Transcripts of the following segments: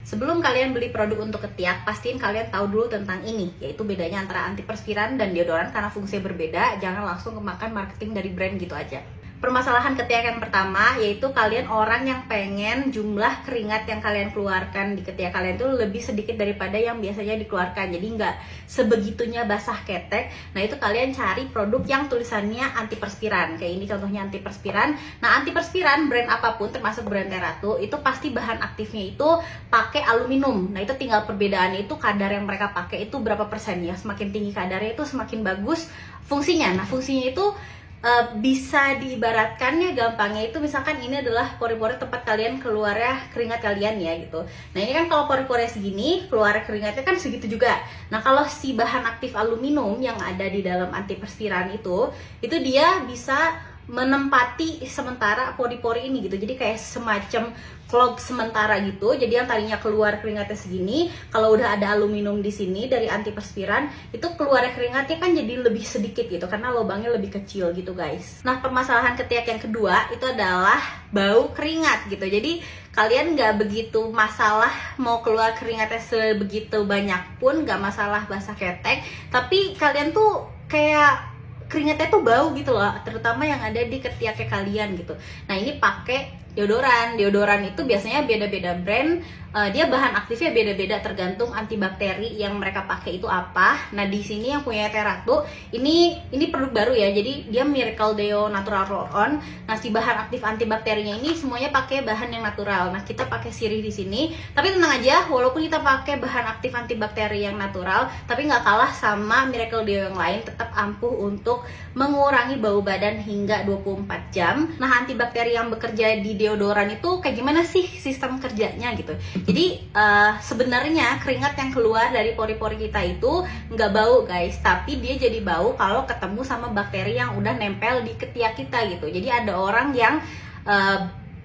Sebelum kalian beli produk untuk ketiak, pastiin kalian tahu dulu tentang ini, yaitu bedanya antara antiperspiran dan deodoran karena fungsinya berbeda. Jangan langsung kemakan marketing dari brand gitu aja. Permasalahan ketiak yang pertama yaitu kalian orang yang pengen jumlah keringat yang kalian keluarkan di ketiak kalian itu lebih sedikit daripada yang biasanya dikeluarkan, jadi nggak sebegitunya basah ketek. Nah, itu kalian cari produk yang tulisannya antiperspiran, kayak ini contohnya antiperspiran. Nah, antiperspiran brand apapun termasuk brand Teratu itu pasti bahan aktifnya itu pakai aluminium. Nah, itu tinggal perbedaannya itu kadar yang mereka pakai itu berapa persen ya. Semakin tinggi kadarnya itu semakin bagus fungsinya. Nah, fungsinya itu bisa diibaratkan ya gampangnya itu misalkan ini adalah pori-pori tempat kalian keluarnya keringat kalian ya gitu. Nah, ini kan kalau pori-pori segini keluar keringatnya kan segitu juga. Nah, kalau si bahan aktif aluminium yang ada di dalam antiperspiran itu dia bisa menempati sementara pori-pori ini gitu. Jadi kayak semacam clog sementara gitu. Jadi yang tadinya keluar keringatnya segini, kalau udah ada aluminium di sini dari antiperspiran, itu keluar keringatnya kan jadi lebih sedikit gitu karena lubangnya lebih kecil gitu, guys. Nah, permasalahan ketiak yang kedua itu adalah bau keringat gitu. Jadi kalian nggak begitu masalah mau keluar keringatnya sebegitu banyak pun, nggak masalah basah ketek, tapi kalian tuh kayak keringatnya tuh bau gitu loh, terutama yang ada di ketiaknya kalian gitu. Nah, ini pakai deodoran itu biasanya beda-beda brand, dia bahan aktifnya beda-beda tergantung antibakteri yang mereka pakai itu apa. Nah, di sini yang punya Teratu ini produk baru ya, jadi dia Miracle Deo Natural Roll-On. Nah, si bahan aktif antibakterinya ini semuanya pakai bahan yang natural. Nah, kita pakai sirih di sini, tapi tenang aja, walaupun kita pakai bahan aktif antibakteri yang natural, tapi nggak kalah sama Miracle Deo yang lain, tetap ampuh untuk mengurangi bau badan hingga 24 jam. Nah, antibakteri yang bekerja di deodoran itu kayak gimana sih sistem kerjanya gitu. Jadi sebenarnya keringat yang keluar dari pori-pori kita itu nggak bau, guys, tapi dia jadi bau kalau ketemu sama bakteri yang udah nempel di ketiak kita gitu. Jadi ada orang yang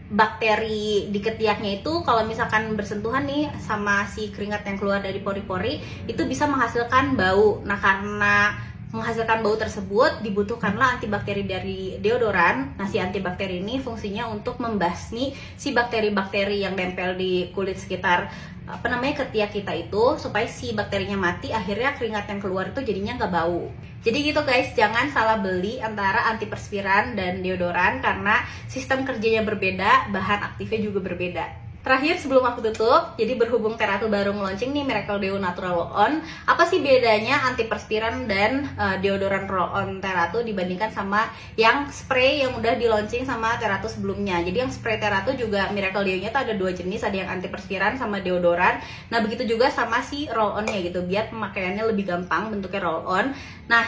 bakteri di ketiaknya itu kalau misalkan bersentuhan nih sama si keringat yang keluar dari pori-pori itu bisa menghasilkan bau. Nah, karena menghasilkan bau tersebut dibutuhkanlah antibakteri dari deodoran. Nah, si antibakteri ini fungsinya untuk membasmi si bakteri-bakteri yang nempel di kulit sekitar ketiak kita itu supaya si bakterinya mati, akhirnya keringat yang keluar itu jadinya nggak bau. Jadi gitu, guys, jangan salah beli antara antiperspiran dan deodoran karena sistem kerjanya berbeda, bahan aktifnya juga berbeda. Terakhir sebelum aku tutup, jadi berhubung Teratu baru nge-launching nih Miracle Deo Natural Roll-On, apa sih bedanya antiperspiran dan deodoran roll-on Teratu dibandingkan sama yang spray yang udah di-launching sama Teratu sebelumnya. Jadi yang spray Teratu juga Miracle Deo-nya tuh ada dua jenis, ada yang antiperspiran sama deodoran. Nah, begitu juga sama si roll-on-nya gitu, biar pemakaiannya lebih gampang, bentuknya roll-on. Nah,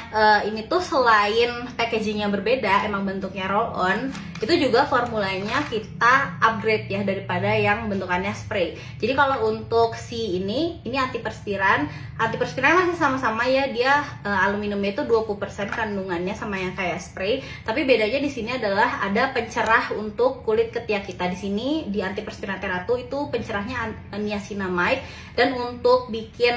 ini tuh selain packaging yang berbeda, emang bentuknya roll-on, itu juga formulanya kita upgrade ya daripada yang bentukannya spray. Jadi kalau untuk si ini antiperspiran masih sama-sama ya, dia aluminiumnya itu 20% kandungannya sama yang kayak spray, tapi bedanya di sini adalah ada pencerah untuk kulit ketiak kita. Di sini di antiperspiran Teratu itu pencerahnya niacinamide, dan untuk bikin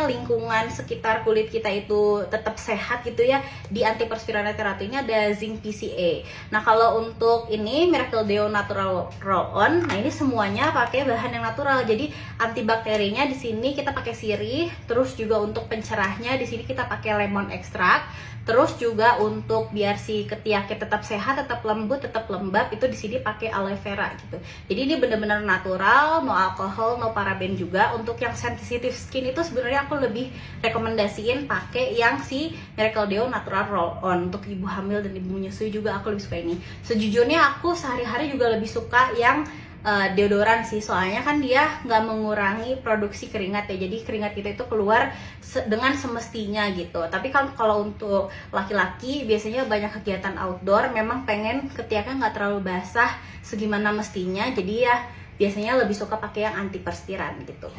lingkungan sekitar kulit kita itu tetap sehat gitu ya, di antiperspiran Teratu ini ada zinc PCA. Nah, kalau untuk ini Miracle Deo Natural Roll-On, nah ini semuanya pakai bahan yang natural. Jadi antibakterinya di sini kita pakai sirih, terus juga untuk pencerahnya di sini kita pakai lemon extract, terus juga untuk biar si ketiaknya tetap sehat, tetap lembut, tetap lembab, itu di sini pakai aloe vera gitu. Jadi ini benar-benar natural, no alkohol, no paraben juga. Untuk yang sensitive skin itu sebenarnya aku lebih rekomendasiin pakai yang si Miracle Deo Natural Roll-On. Untuk ibu hamil dan ibu menyusui juga aku lebih suka ini. Sejujurnya aku sehari-hari juga lebih suka yang deodoran sih, soalnya kan dia nggak mengurangi produksi keringat ya, jadi keringat kita itu keluar dengan semestinya gitu. Tapi kalau untuk laki-laki biasanya banyak kegiatan outdoor, memang pengen ketiaknya nggak terlalu basah segimana mestinya, jadi ya biasanya lebih suka pakai yang antiperspiran gitu.